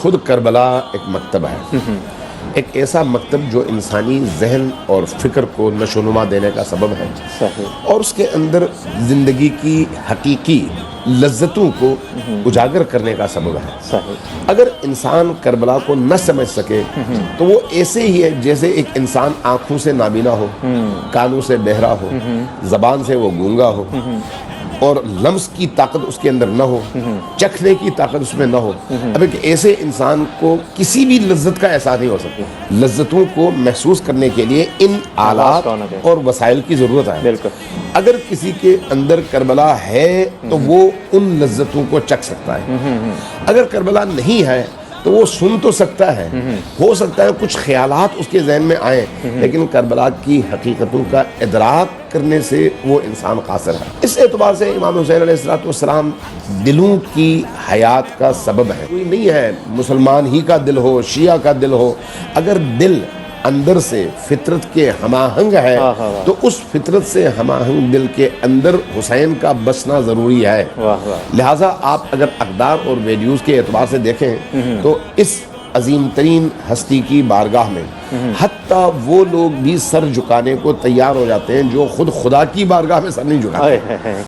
خود کربلا ایک مکتب ہے، ایک ایسا مکتب جو انسانی ذہن اور فکر کو نشو و نما دینے کا سبب ہے اور اس کے اندر زندگی کی حقیقی لذتوں کو اجاگر کرنے کا سبب ہے۔ اگر انسان کربلا کو نہ سمجھ سکے تو وہ ایسے ہی ہے جیسے ایک انسان آنکھوں سے نابینا ہو، کانوں سے بہرا ہو، زبان سے وہ گونگا ہو اور لمس کی طاقت اس کے اندر نہ ہو، چکھنے کی طاقت اس میں نہ ہو۔ اب ایک ایسے انسان کو کسی بھی لذت کا احساس نہیں ہو سکتا۔ لذتوں کو محسوس کرنے کے لیے ان آلات اور وسائل کی ضرورت ہے۔ اگر کسی کے اندر کربلا ہے تو وہ ان لذتوں کو چکھ سکتا ہے، اگر کربلا نہیں ہے تو وہ سن تو سکتا ہے، ہو سکتا ہے کچھ خیالات اس کے ذہن میں آئیں، لیکن کربلا کی حقیقتوں کا ادراک کرنے سے وہ انسان قاصر ہے۔ اس اعتبار سے امام حسین علیہ السلام دلوں کی حیات کا سبب ہے۔ کوئی نہیں ہے مسلمان ہی کا دل ہو، شیعہ کا دل ہو، اگر دل اندر سے فطرت کے ہم آہنگ ہے تو اس فطرت سے ہم آہنگ دل کے اندر حسین کا بسنا ضروری ہے۔ لہٰذا آپ اگر اقدار اور ویڈیوز کے اعتبار سے دیکھیں تو اس عظیم ترین ہستی کی بارگاہ میں حتیٰ وہ لوگ بھی سر جھکانے کو تیار ہو جاتے ہیں جو خود خدا کی بارگاہ میں سر نہیں جھکاتے۔